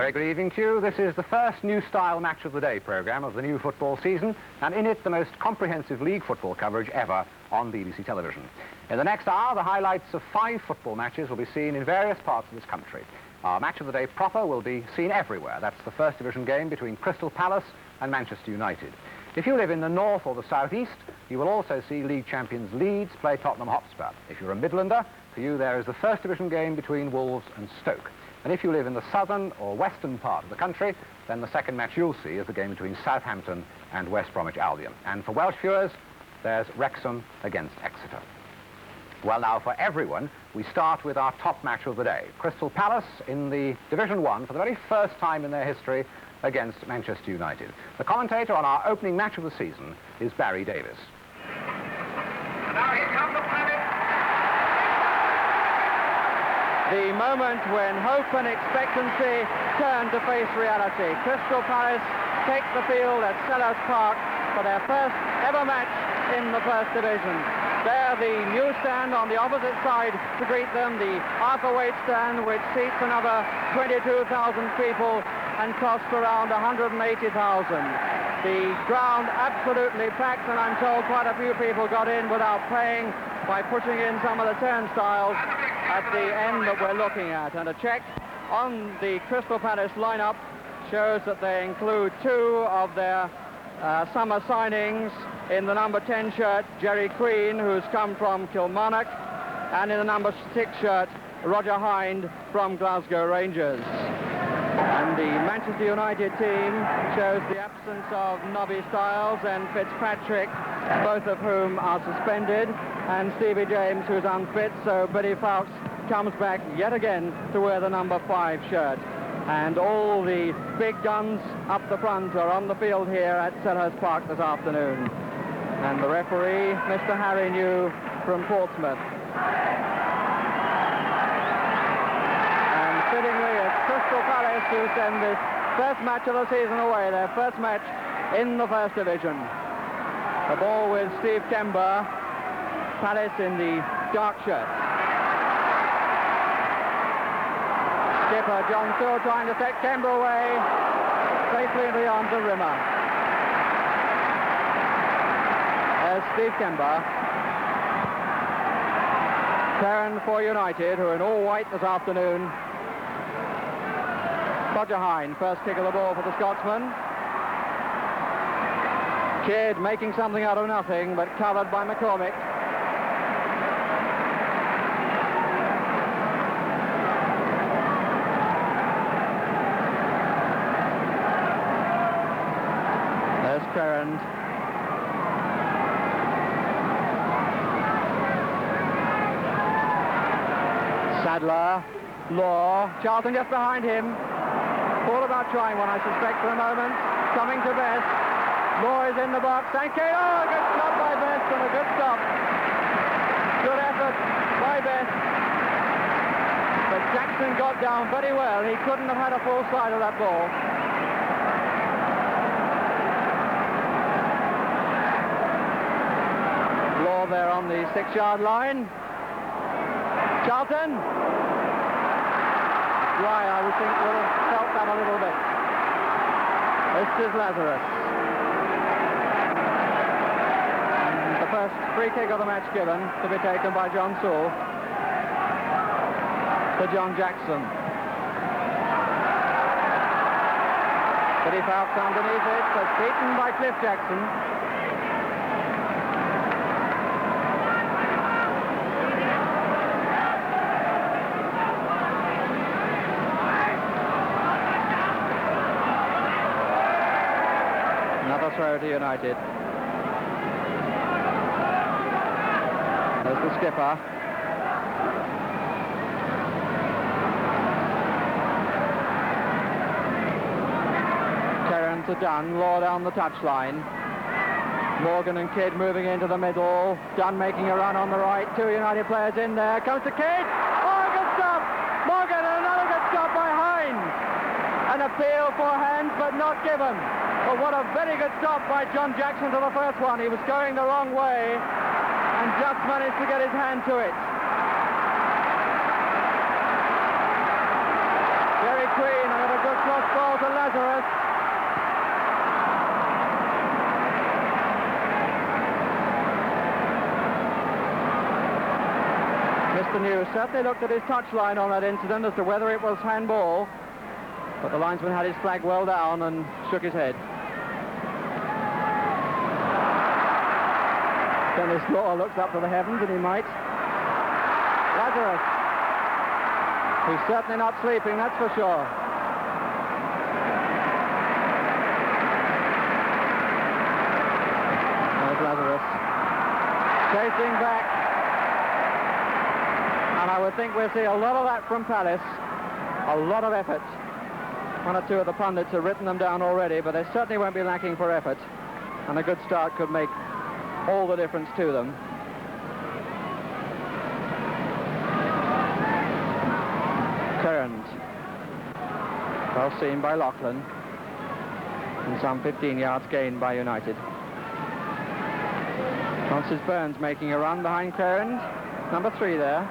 very good evening to you. This is the first New Style Match of the Day programme of the new football season, and in it the most comprehensive league football coverage ever on BBC television. In the next hour, the highlights of 5 football matches will be seen in various parts of this country. Our Match of the Day proper will be seen everywhere. That's the First Division game between Crystal Palace and Manchester United. If you live in the north or the southeast, you will also see league champions Leeds play Tottenham Hotspur. If you're a Midlander, for you there is the First Division game between Wolves and Stoke. And if you live in the southern or western part of the country, then the second match you'll see is the game between Southampton and West Bromwich Albion. And for Welsh viewers, there's Wrexham against Exeter. Well, now, for everyone, we start with our top match of the day. Crystal Palace in the Division 1 for the very first time in their history against Manchester United. The commentator on our opening match of the season is Barry Davies. And now here comes the planet. The moment when hope and expectancy turn to face reality. Crystal Palace take the field at Selhurst Park for their first ever match in the First Division. There, the new stand on the opposite side to greet them, the Arthur Wade stand, which seats another 22,000 people and costs around 180,000. The ground absolutely packed, and I'm told quite a few people got in without paying by pushing in some of the turnstiles at the end that we're looking at. And a check on the Crystal Palace lineup shows that they include 2 of their summer signings. In the number 10 shirt, Jerry Queen, who's come from Kilmarnock, and in the number 6 shirt, Roger Hind from Glasgow Rangers. And the Manchester United team shows the absence of Nobby Stiles and Fitzpatrick, both of whom are suspended, and Stevie James, who's unfit, so Billy Fawkes comes back yet again to wear the number 5 shirt. And all the big guns up the front are on the field here at Selhurst Park this afternoon. And the referee, Mr. Harry New from Portsmouth. And fittingly, it's Crystal Palace who send this first match of the season away, their first match in the First Division. The ball with Steve Kember, Palace in the dark shirt. Skipper John Still trying to set Kember away, safely into the arms of Rimmer. There's Steve Kember. Perrin for United, who are in all white this afternoon. Roger Hind, first kick of the ball for the Scotsman. Kidd making something out of nothing, but covered by McCormick. There's Perrin. Sadler, Law, Charlton just behind him. All about trying one, I suspect, for a moment. Coming to Best. Law is in the box. Thank you. Oh, good stop by Best and a good stop. Good effort by Best. But Jackson got down very well. He couldn't have had a full side of that ball. Law there on the 6-yard line. Charlton. Dry, I would think, would have felt that a little bit. This is Lazarus. And the first free kick of the match given to be taken by John Sewell to John Jackson. Billy Fawkes underneath it, but beaten by Cliff Jackson. Throw to United. There's the skipper. Terran to Dunn, Law down the touchline. Morgan and Kidd moving into the middle. Dunn making a run on the right. 2 United players in there. Comes to Kidd. Oh, good stop! Morgan, and another good stop by Hind. An appeal for hands, but not given. But what a very good stop by John Jackson to the first one. He was going the wrong way and just managed to get his hand to it. Jerry Queen, another good cross ball to Lazarus. Mr. New certainly looked at his touchline on that incident as to whether it was handball, but the linesman had his flag well down and shook his head. Dennis Law looks up to the heavens, and he might. Lazarus, who's certainly not sleeping, that's for sure. There's Lazarus, chasing back. And I would think we'll see a lot of that from Palace. A lot of effort. One or two of the pundits have written them down already, but they certainly won't be lacking for effort. And a good start could make all the difference to them. Turned. Well seen by Loughlin. And some 15 yards gained by United. Francis Burns making a run behind Cairns. Number 3 there.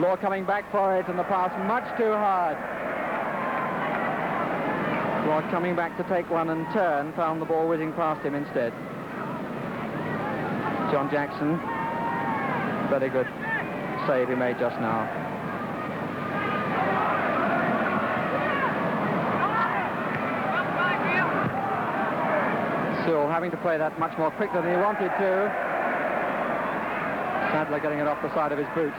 Law coming back for it, and the pass much too hard. Law coming back to take one and turn, found the ball whizzing past him instead. John Jackson, very good save he made just now. Sewell having to play that much more quick than he wanted to. Sadler getting it off the side of his boot.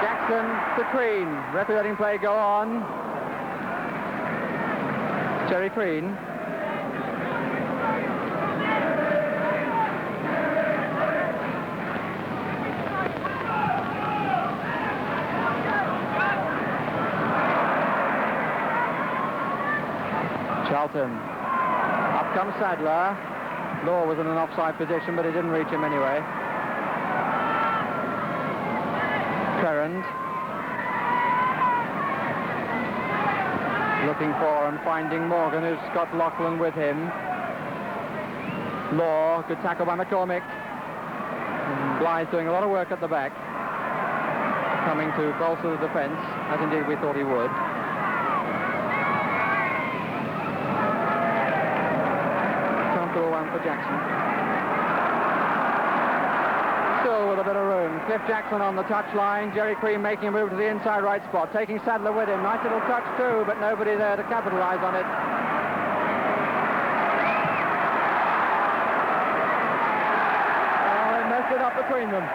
Jackson to Crean, letting play go on. Jerry Crean. Charlton. Up comes Sadler. Law was in an offside position, but it didn't reach him anyway. Current. Looking for and finding Morgan, who's got Loughlin with him. Law, good tackle by McCormick. And Blythe doing a lot of work at the back. Coming to bolster the defence, as indeed we thought he would. Comfortable one for Jackson. Still with a bit of room. Cliff Jackson on the touchline. Jerry Crean making a move to the inside right spot. Taking Sadler with him. Nice little touch too, but nobody there to capitalise on it. Oh, they messed it up between them.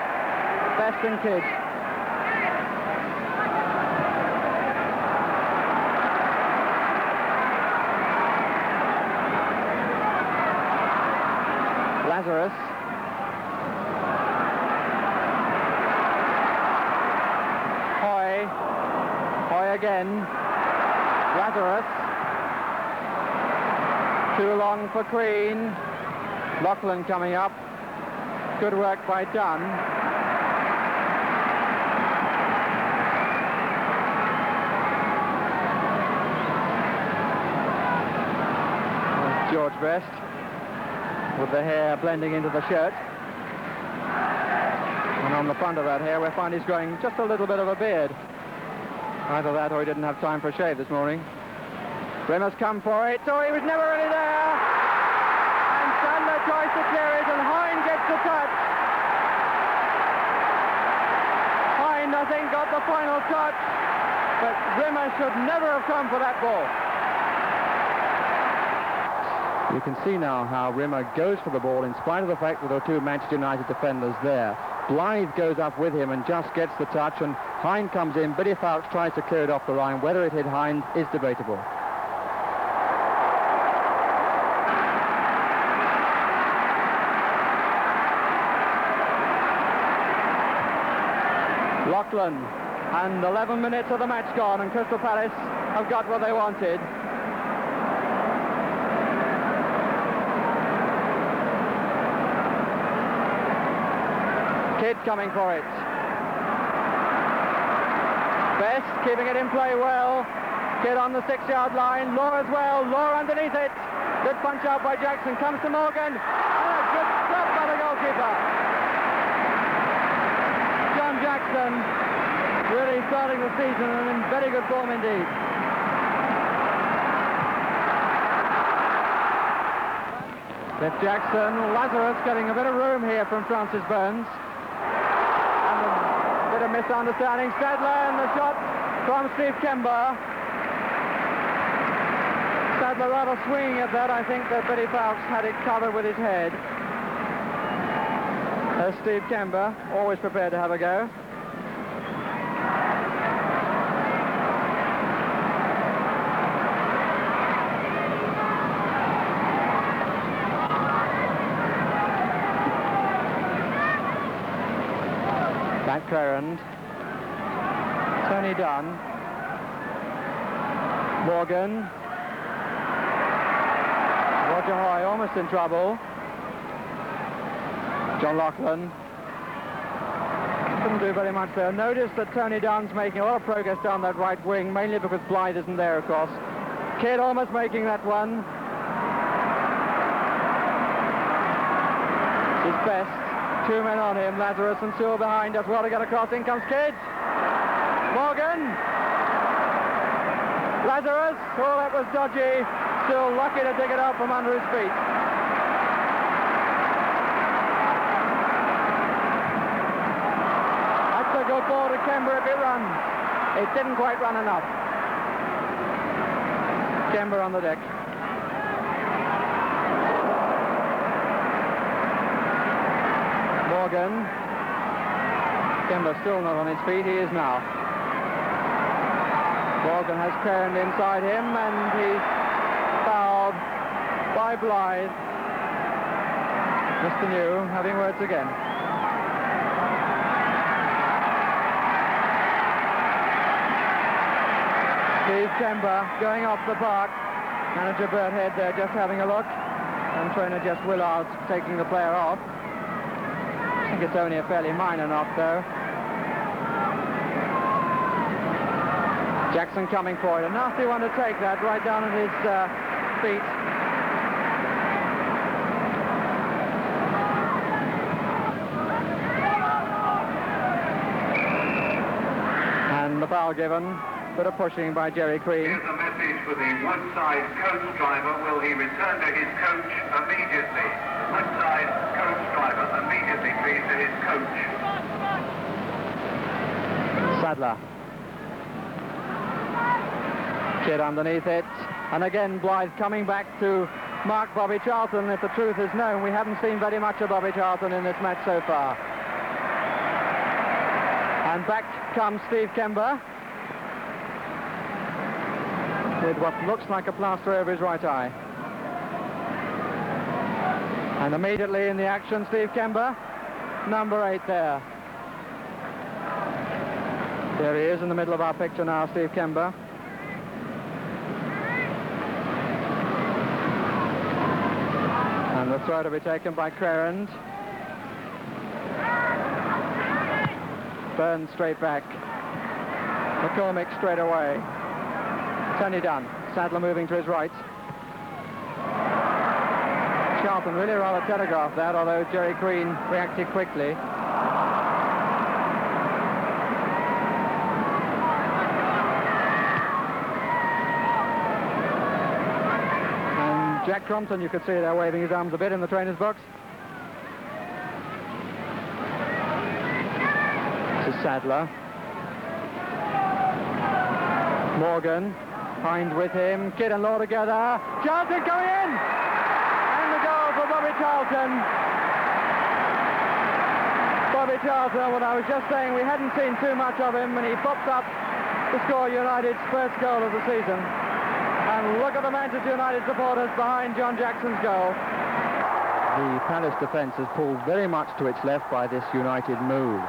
Best and Kidd. Lazarus. Hoy again. Lazarus. Too long for Crean. Loughlin coming up. Good work by Dunn. There's George Best with the hair blending into the shirt. And on the front of that hair we find he's growing just a little bit of a beard. Either that or he didn't have time for a shave this morning. Rimmer's come for it. Oh, he was never really there. And Sadler tries to clear it, and Hind gets the touch. Hind, I think, got the final touch. But Rimmer should never have come for that ball. You can see now how Rimmer goes for the ball in spite of the fact that there are two Manchester United defenders there. Blythe goes up with him and just gets the touch, and Hind comes in. Billy Fouts tries to clear it off the line. Whether it hit Hind is debatable. Loughlin, and 11 minutes of the match gone, and Crystal Palace have got what they wanted. Kidd coming for it. Best keeping it in play well. Kidd on the 6-yard line. Law as well. Law underneath it. Good punch out by Jackson. Comes to Morgan. And a good stop by the goalkeeper. John Jackson really starting the season and in very good form indeed. Cliff Jackson, Lazarus getting a bit of room here from Francis Burns. And a bit of misunderstanding. Sadler and the shot from Steve Kember. Sadler rather swinging at that. I think that Billy Fowkes had it covered with his head. There's Steve Kember, always prepared to have a go. Matt Crerand, Tony Dunn, Morgan, Roger Hoy almost in trouble. John Laughlin couldn't do very much there. Notice that Tony Dunn's making a lot of progress down that right wing, mainly because Blythe isn't there, of course. Kidd almost making that one. His best. 2 men on him, Lazarus and Sewell behind as well to get across. In comes Kidd. Morgan. Lazarus. Oh, that was dodgy. Still lucky to dig it out from under his feet. That's a good ball to Kember if it runs. It didn't quite run enough. Kember on the deck. Morgan. Kember still not on his feet. He is now. Morgan has Crerand inside him, and he's fouled by Blythe. Mr. New having words again. Steve Kember going off the park. Manager Bert Head there just having a look. And trainer Jess Willard taking the player off. I think it's only a fairly minor knock, though. Jackson coming forward. A nasty one to take that right down at his feet. And the foul given. Bit of pushing by Jerry Crean. Here's a message for the Woodside coach driver. Will he return to his coach immediately? Woodside coach driver, immediately please to his coach. Sadler. Kidd underneath it. And again, Blythe coming back to mark Bobby Charlton. If the truth is known, we haven't seen very much of Bobby Charlton in this match so far. And back comes Steve Kember with what looks like a plaster over his right eye. And immediately in the action, Steve Kember, number 8 there. There he is in the middle of our picture now, Steve Kember. And the throw to be taken by Crerand. Burns straight back. McCormick straight away. Tony Dunn. Sadler moving to his right. Charlton really rather telegraphed that, although Jerry Crean reacted quickly. And Jack Crompton, you could see there waving his arms a bit in the trainer's box. This is Sadler. Morgan. Hind with him. Kidd and Law together. Charlton coming in! And the goal for Bobby Charlton. Bobby Charlton, what I was just saying, we hadn't seen too much of him, and he popped up to score United's first goal of the season. And look at the Manchester United supporters behind John Jackson's goal. The Palace defence has pulled very much to its left by this United move.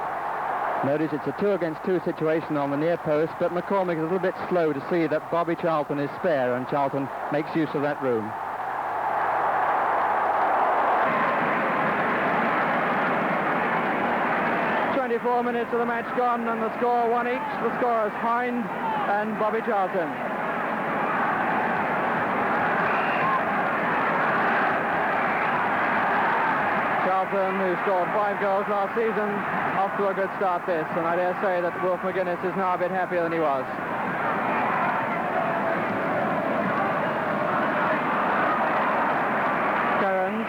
Notice it's a 2-against-2 situation on the near post, but McCormick is a little bit slow to see that Bobby Charlton is spare, and Charlton makes use of that room. "24 minutes of the match gone, and the score 1 each. The scorers Hind and Bobby Charlton. Charlton, who scored 5 goals last season, off to a good start this, and I dare say that Wilf McGuinness is now a bit happier than he was. Kearns.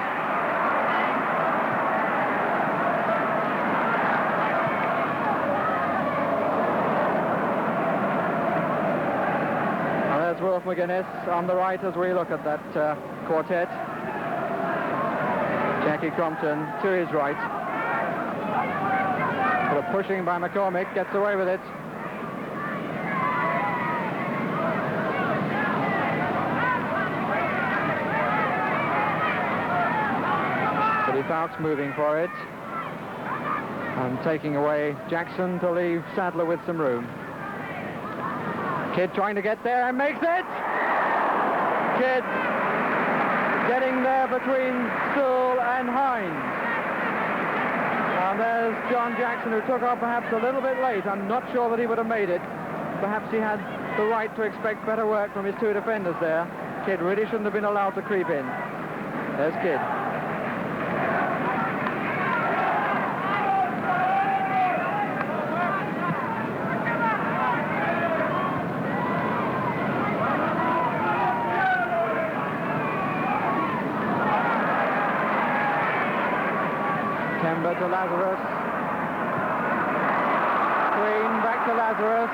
And there's Wilf McGuinness on the right as we look at that quartet. Jackie Crompton to his right. But a pushing by McCormick, gets away with it. Billy Fowkes moving for it. And taking away Jackson to leave Sadler with some room. Kidd trying to get there and makes it! Kidd getting there between Sewell and Hines. And there's John Jackson, who took off perhaps a little bit late. I'm not sure that he would have made it. Perhaps he had the right to expect better work from his 2 defenders there. Kidd really shouldn't have been allowed to creep in. There's Kidd. To Lazarus. Green back to Lazarus.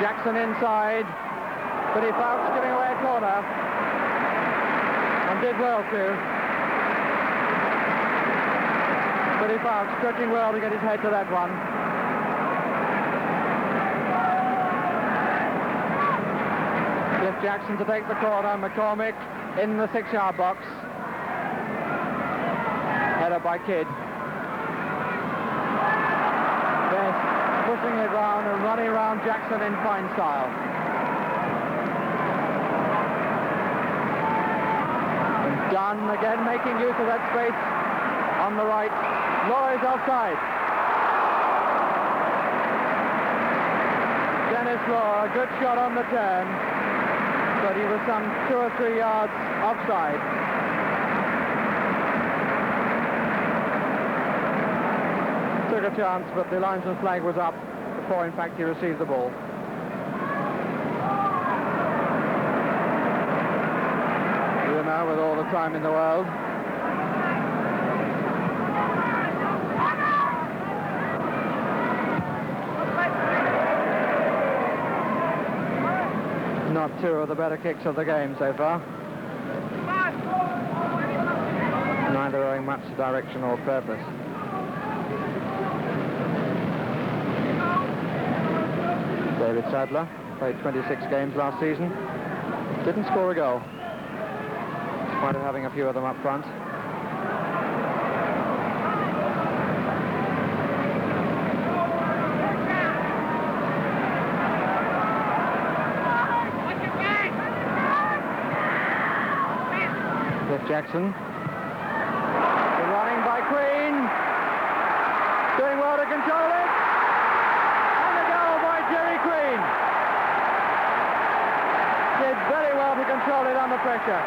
Jackson inside. Billy Fowkes giving away a corner. And did well too. Billy Fowkes stretching well to get his head to that one. Cliff Jackson to take the corner. McCormick in the 6-yard box. Header by Kidd. Pushing it round and running around Jackson in fine style. And Dunn again making use of that space on the right. Law is offside. Dennis Law, a good shot on the turn, but he was some 2 or 3 yards offside. Took a chance, but the linesman's flag was up before, in fact, he received the ball. You know, with all the time in the world. Not 2 of the better kicks of the game so far. Neither owing much to direction or purpose. David Sadler played 26 games last season. Didn't score a goal, despite having a few of them up front. Cliff Jackson. The running by Queen. Doing well to control it. Queen did very well to control it under pressure.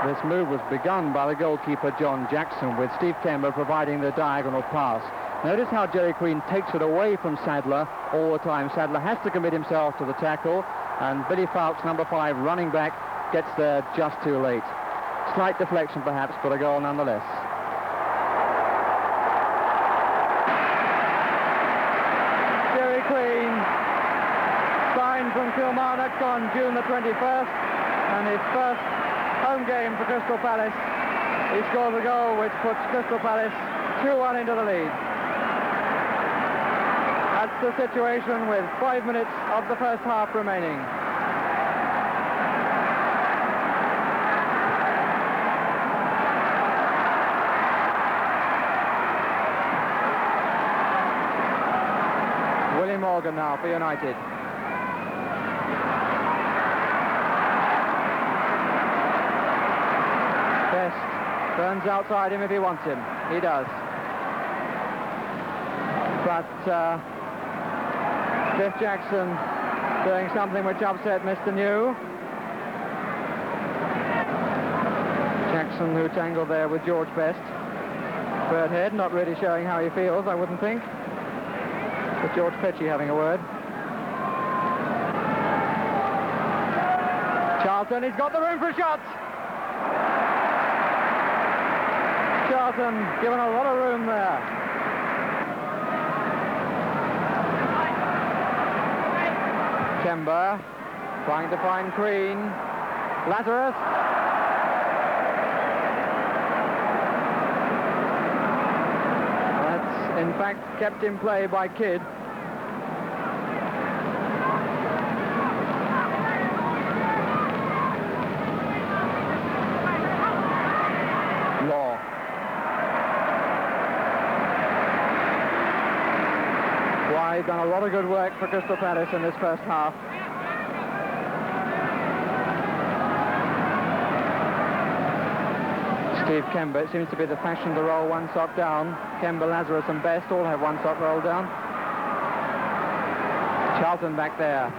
This move was begun by the goalkeeper John Jackson, with Steve Kember providing the diagonal pass. Notice how Jerry Queen takes it away from Sadler all the time. Sadler has to commit himself to the tackle, and Billy Fowkes, number 5, running back, gets there just too late. Slight deflection perhaps, but a goal nonetheless. From Kilmarnock on June the 21st, and his first home game for Crystal Palace. He scores a goal which puts Crystal Palace 2-1 into the lead. That's the situation with 5 minutes of the first half remaining. Willie Morgan now for United. Burns outside him if he wants him. He does. But Cliff Jackson doing something which upset Mr. New. Jackson, who tangled there with George Best. Birdhead not really showing how he feels, I wouldn't think. With George Petchey having a word. Charlton, he's got the room for shots. Charlton given a lot of room there. Kemba trying to find Crean. Lazarus. That's in fact kept in play by Kidd. Law. Why, done a lot of good work for Crystal Palace in this first half. Steve Kemba, it seems to be the fashion to roll one sock down. Kemba, Lazarus and Best all have one sock rolled down. Charlton back there.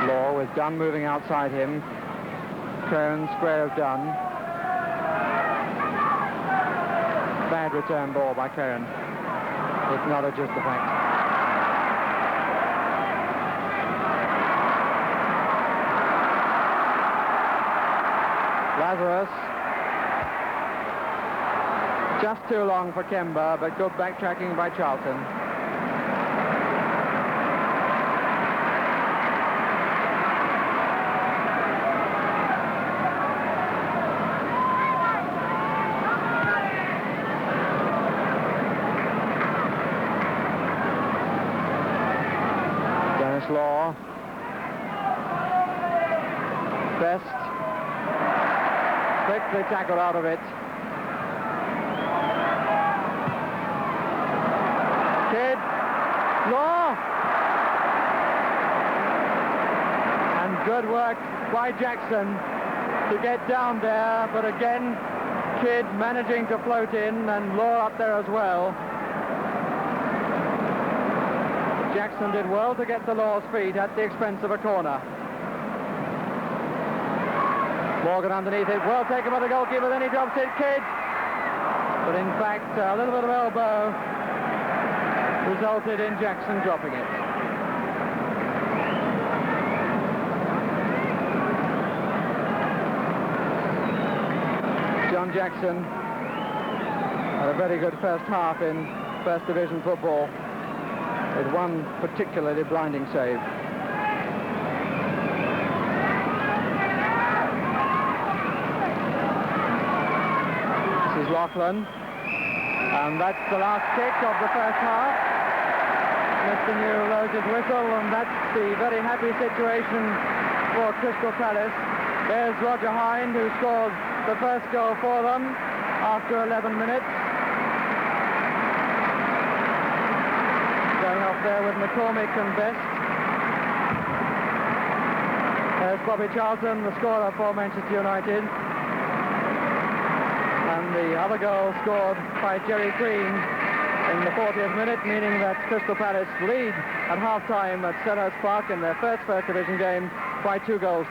Law with Dunn moving outside him. Crone square of Dunn. Bad return ball by Crone. Acknowledges the fact. Lazarus. Just too long for Kemba, but good backtracking by Charlton. Dennis Law. Best. Quickly tackled out of it. Kidd. Law. And good work by Jackson to get down there, but again Kidd managing to float in and Law up there as well. Jackson did well to get to Law's feet at the expense of a corner. Morgan underneath it, well taken by the goalkeeper, then he drops it, Kidd. But in fact, a little bit of elbow resulted in Jackson dropping it. John Jackson had a very good first half in First Division football with one particularly blinding save. Lachlan, and that's the last kick of the first half. Mr. New blows his whistle, and that's the very happy situation for Crystal Palace. There's Roger Hind, who scored the first goal for them after 11 minutes. Going off there with McCormick and Best. There's Bobby Charlton, the scorer for Manchester United. And the other goal scored by Jerry Crean in the 40th minute, meaning that Crystal Palace lead at half-time at Selhurst Park in their First Division game by 2-1 goals.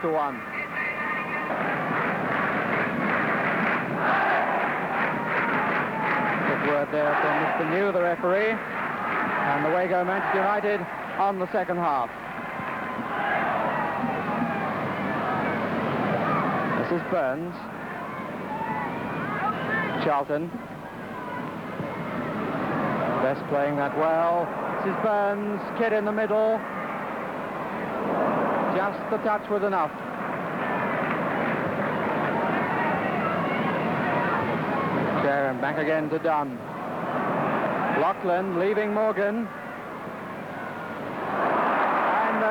Good word there from Mr. New, the referee. And away go Manchester United on the second half. This is Burns. Charlton. Best playing that well. This is Burns. Kidd in the middle. Just the touch was enough. Sharon back again to Dunn. Lachlan leaving Morgan. And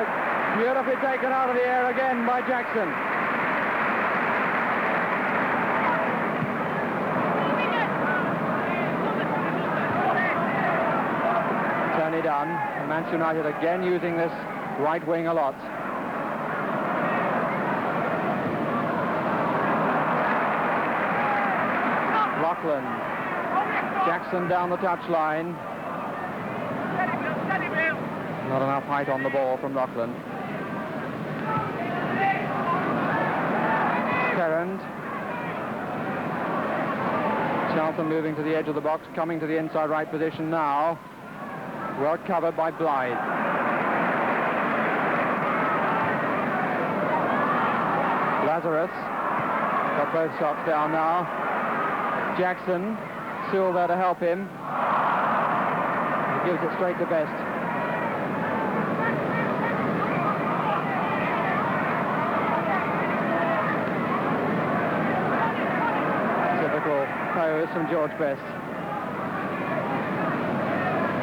beautifully taken out of the air again by Jackson. Dunn, and Manchester United again using this right wing a lot. Lachlan. Jackson down the touchline. Not enough height on the ball from Lachlan. Perrand. Charlton moving to the edge of the box, coming to the inside right position now. Well covered by Blythe. Lazarus got both shots down now. Jackson still there to help him. He gives it straight to Best. Typical pose from George Best.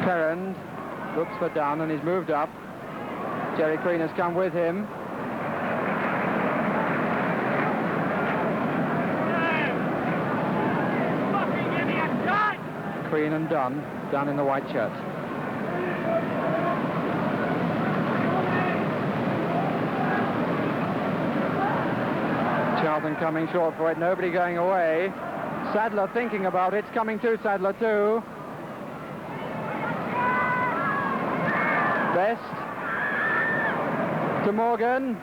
Perrand looks for Dunn and he's moved up. Jerry Queen has come with him. Queen and Dunn in the white shirt. Charlton coming short for it, nobody going away. Sadler thinking about it, coming to Sadler too. Best to Morgan.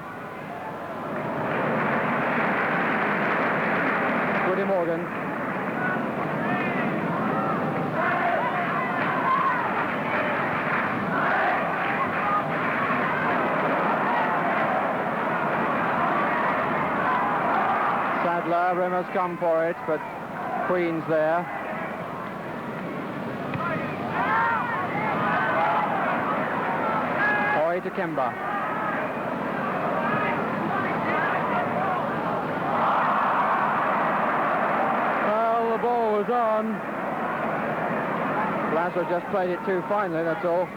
Woody Morgan. Sadler, Rimmer's come for it, but Queen's there. Hoy to Kemba. Well, the ball was on. Lazar just played it too finely, that's all.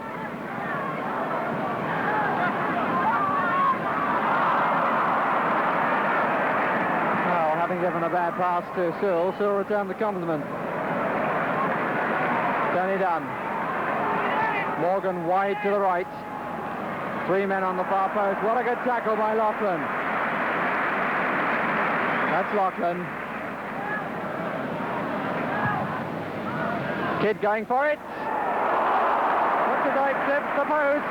Given a bad pass to Sill. Sill returned the compliment. Tony Dunn. Morgan wide to the right. Three men on the far post. What a good tackle by Lachlan. That's Lachlan. Kidd going for it. Looks as though it clips the post.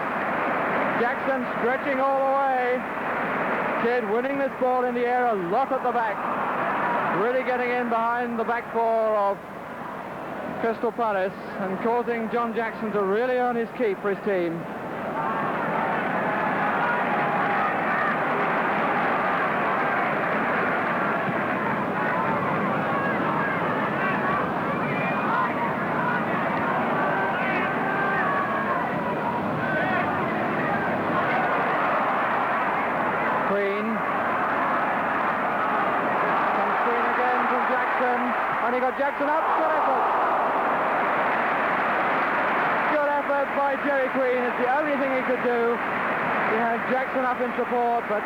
Jackson stretching all the way. Kidd winning this ball in the air a lot at the back. Really getting in behind the back four of Crystal Palace and causing John Jackson to really earn his keep for his team. And he got Jackson up. Good effort. Good effort by Jerry Queen. It's the only thing he could do. He had Jackson up in support, but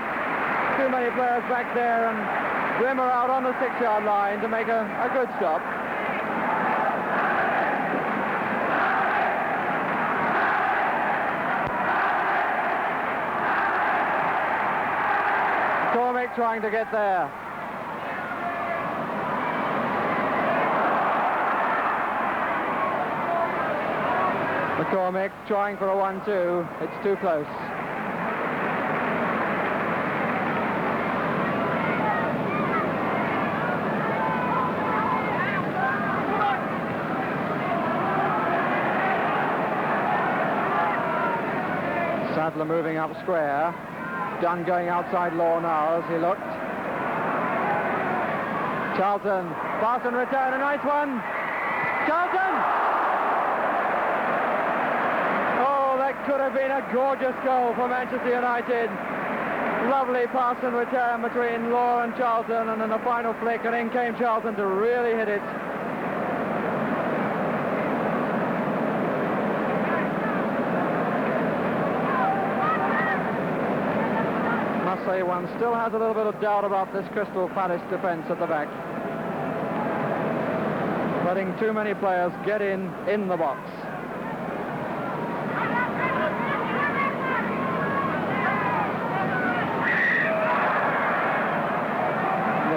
too many players back there, and Rimmer out on the 6-yard line to make a good stop. Cormick trying to get there. McCormick trying for a 1-2. It's too close. Sadler moving up square. Dunn going outside Law now as he looked. Charlton, pass and return, a nice one. Charlton! Could have been a gorgeous goal for Manchester United. Lovely pass and return between Law and Charlton, and then a final flick, and in came Charlton to really hit it. Must say one still has a little bit of doubt about this Crystal Palace defence at the back. Letting too many players get in the box.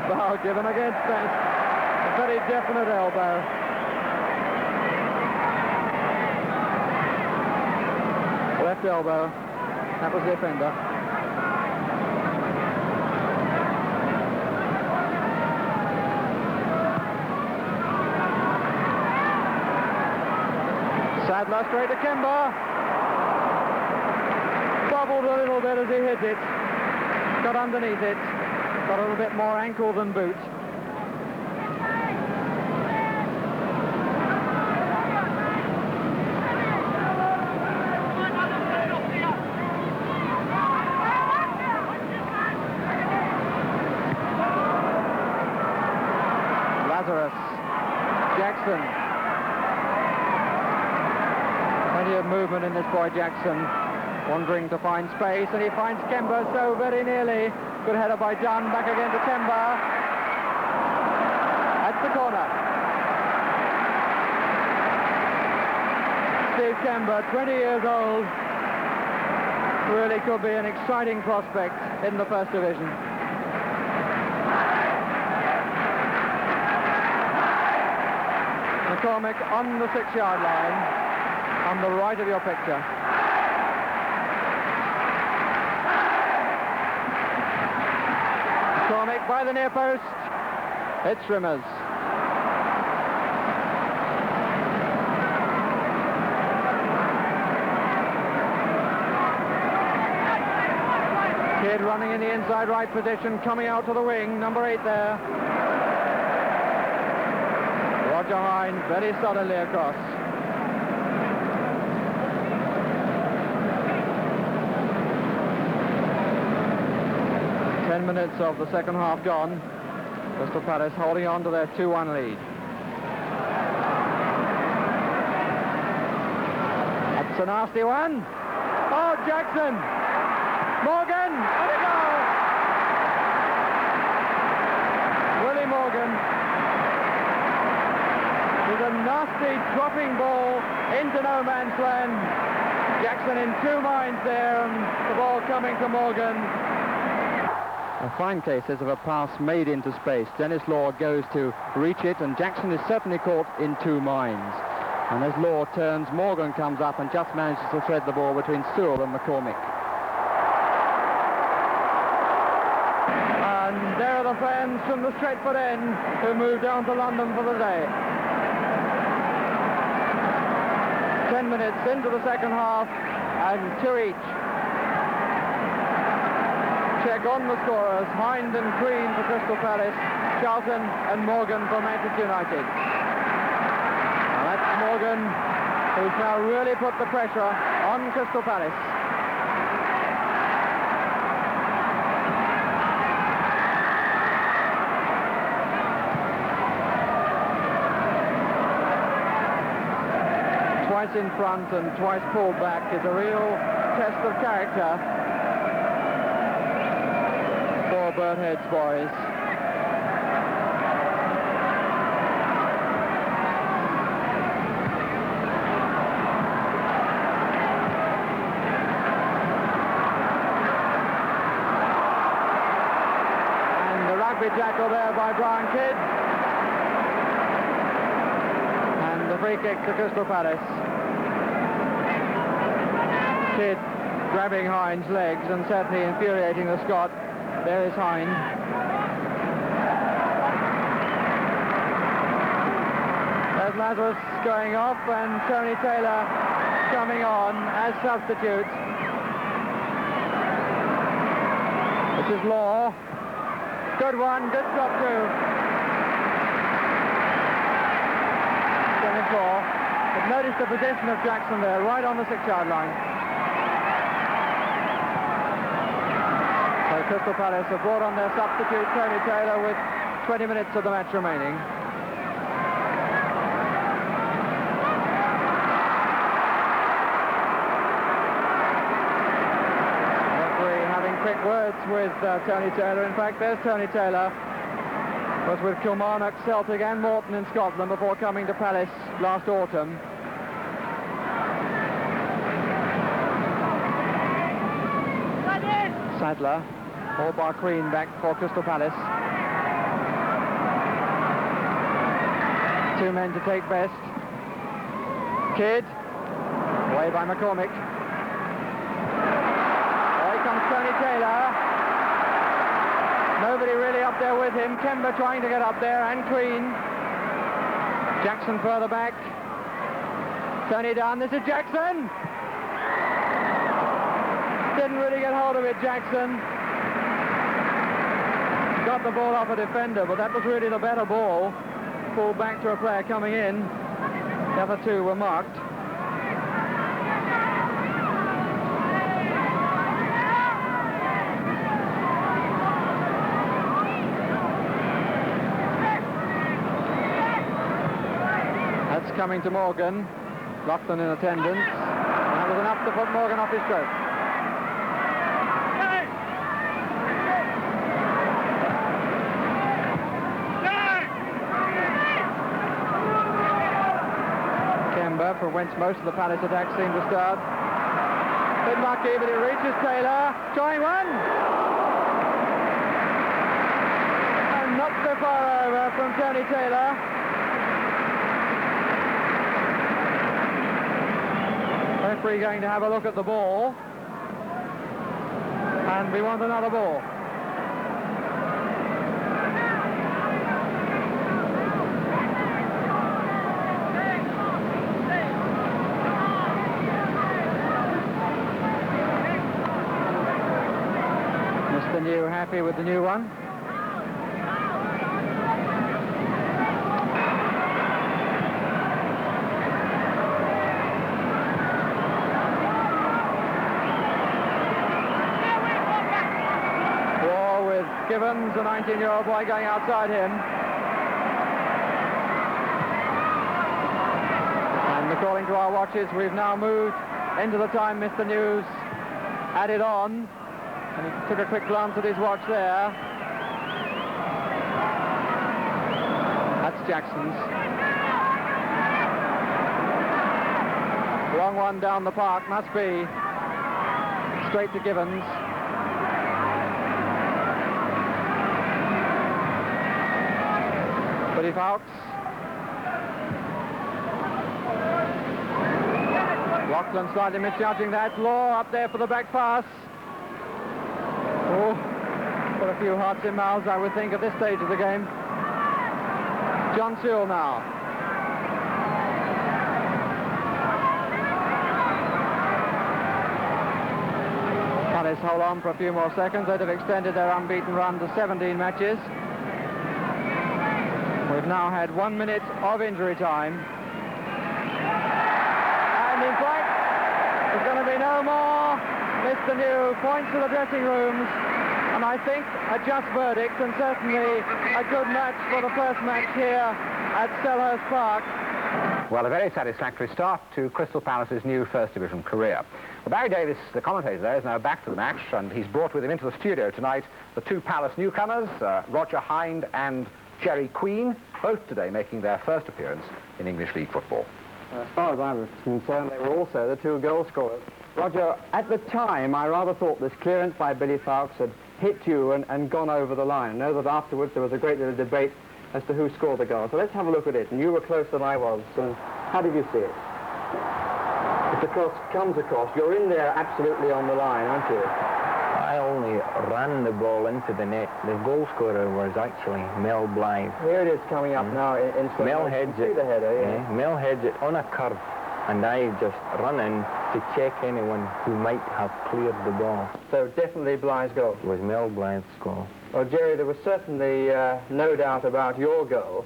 Foul given against Best. A very definite elbow. left elbow. That was the offender. Sadler straight to Kemba. Bobbled a little bit as he hit it. Got underneath it. Got a little bit more ankle than boot. Lazarus. Jackson. Plenty of movement in this boy Jackson. Wandering to find space, and he finds Kemba so very nearly. Good header by Dunn, back again to Kemba. That's the corner. Steve Kemba, 20 years old, really could be an exciting prospect in the First Division. McCormick on the 6-yard line, on the right of your picture. McCormick by the near post. It's Rimmers. Kidd running in the inside right position, coming out to the wing, number 8 there. Roger Hine very solidly across. Minutes of the second half gone. Crystal Palace holding on to their 2-1 lead. That's a nasty one. Oh, Jackson! Morgan! And a goal! Willie Morgan with a nasty dropping ball into no man's land. Jackson in 2 minds there, and the ball coming to Morgan. A fine case is of a pass made into space. Dennis Law goes to reach it, and Jackson is certainly caught in 2 minds. And as Law turns, Morgan comes up and just manages to thread the ball between Sewell and McCormick. And there are the fans from the Stretford end who moved down to London for the day. 10 minutes into the second half, and 2 each. Check on the scorers, Hind and Green for Crystal Palace, Charlton and Morgan for Manchester United. Now that's Morgan, who's now really put the pressure on Crystal Palace. Twice in front and twice pulled back is a real test of character. Birdhead's boys. And the rugby tackle there by Brian Kidd. And the free kick to Crystal Palace. Kidd grabbing Hind's legs and certainly infuriating the Scot. There is Hine. There's Lazarus going off, and Tony Taylor coming on as substitute. This is Law. Good one, good stop too. 7-4. But notice the position of Jackson there, right on the 6-yard line. Crystal Palace have brought on their substitute, Tony Taylor, with 20 minutes of the match remaining. Referee having quick words with Tony Taylor. In fact, there's Tony Taylor. Was with Kilmarnock, Celtic and Morton in Scotland before coming to Palace last autumn. Sadler. All bar Queen back for Crystal Palace. 2 men to take best. Kidd, away by McCormick. comes Tony Taylor. Nobody really up there with him. Kemba trying to get up there, and Queen. Jackson further back. Tony down. This is Jackson. Didn't really get hold of it, Jackson. Got the ball off a defender, but that was really the better ball. Ball back to a player coming in. The other two were marked. That's coming to Morgan. Loughlin in attendance. And that was enough to put Morgan off his stroke. Kemba, from whence most of the Palace attacks seem to start. Bit lucky, but it reaches Taylor. Trying one. And not so far over from Tony Taylor. Referee going to have a look at the ball, and we want another ball. Mr. New happy with the new one. Givens, a 19-year-old boy, going outside him. And according to our watches, we've now moved into the time Mr. News added on. And he took a quick glance at his watch there. That's Jackson's. Long one down the park, must be. Straight to Givens. Buddy Fawkes. Loughlin slightly misjudging that. Law up there for the back pass. Oh, put a few hearts in mouths, I would think, at this stage of the game. John Sewell now. Palace hold on for a few more seconds. They'd have extended their unbeaten run to 17 matches. We've now had 1 minute of injury time. And in fact, there's going to be no more. Mr. New points to the dressing rooms. And I think a just verdict, and certainly a good match for the first match here at Selhurst Park. Well, a very satisfactory start to Crystal Palace's new First Division career. Well, Barry Davis, the commentator there, is now back to the match, and he's brought with him into the studio tonight the two Palace newcomers, Roger Hind and Jerry Queen, both today making their first appearance in English League football. As far as I was concerned, they were also the two goal scorers. Roger, at the time, I rather thought this clearance by Billy Fawkes had hit you and gone over the line. I know that afterwards there was a great deal of debate as to who scored the goal. So let's have a look at it. And you were closer than I was. How did you see it? If the cross comes across, you're in there absolutely on the line, aren't you? I only ran the ball into the net. The goal scorer was actually Mel Blythe. Here it is coming up now in slow Mel motion. heads See it. the header, yeah. Mel heads it on a curve, and I just run in to check anyone who might have cleared the ball. So definitely Blythe's goal. It was Mel Blythe's goal. Well, Jerry, there was certainly no doubt about your goal.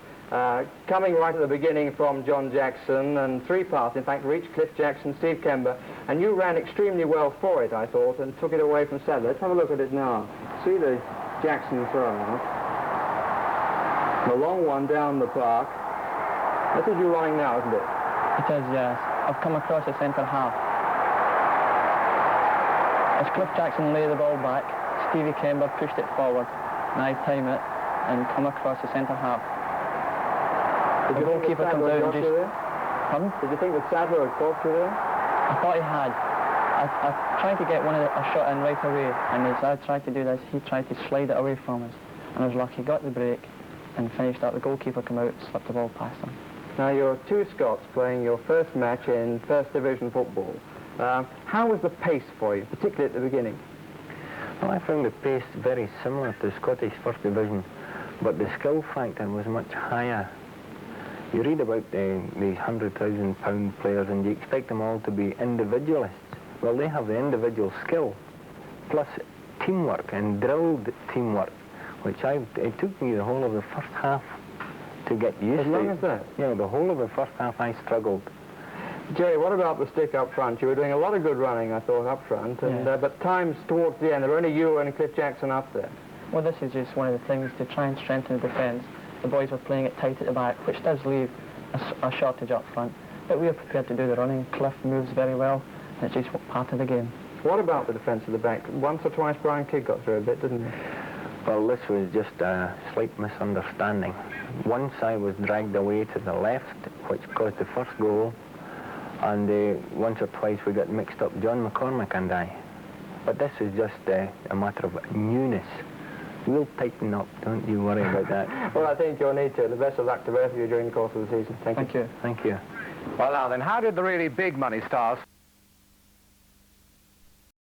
Coming right at the beginning from John Jackson, and three passes, in fact, reached Cliff Jackson, Steve Kemba, and you ran extremely well for it, I thought, and took it away from Sadler. Let's have a look at it now. See the Jackson throw now. The long one down the park. This is you running now, isn't it? It is, yes. I've come across the centre half. As Cliff Jackson lay the ball back, Stevie Kemba pushed it forward, and I time it and come across the centre half. Did The goalkeeper comes out and just... Pardon? Did you think that Sadler had caught you there? I thought he had. I tried to get a shot in right away, and as I tried to do this, he tried to slide it away from us. And I was lucky, got the break, and finished up. The goalkeeper came out, slipped the ball past him. Now, you're two Scots playing your first match in First Division football. How was the pace for you, particularly at the beginning? Well, I found the pace very similar to Scottish First Division, but the skill factor was much higher. You read about these £100,000 players and you expect them all to be individualists. Well, they have the individual skill, plus teamwork and drilled teamwork, which it took me the whole of the first half to get used to. As long as that? Yeah, the whole of the first half I struggled. Jerry, what about the stick up front? You were doing a lot of good running, I thought, up front, and, but times towards the end, there were only you and Cliff Jackson up there. Well, this is just one of the things to try and strengthen the defence. The boys were playing it tight at the back, which does leave a shortage up front. But we are prepared to do the running. Cliff moves very well, and it's just part of the game. What about the defence of the back? Once or twice Brian Kidd got through a bit, didn't he? Well, this was just a slight misunderstanding. Once I was dragged away to the left, which caused the first goal, and once or twice we got mixed up, John McCormick and I. But this is just a matter of newness. We'll tighten up, don't you worry about that. Well, I think you'll need to. The best of luck to both of you during the course of the season. Thank you. Thank you. Well, now then, how did the really big money stars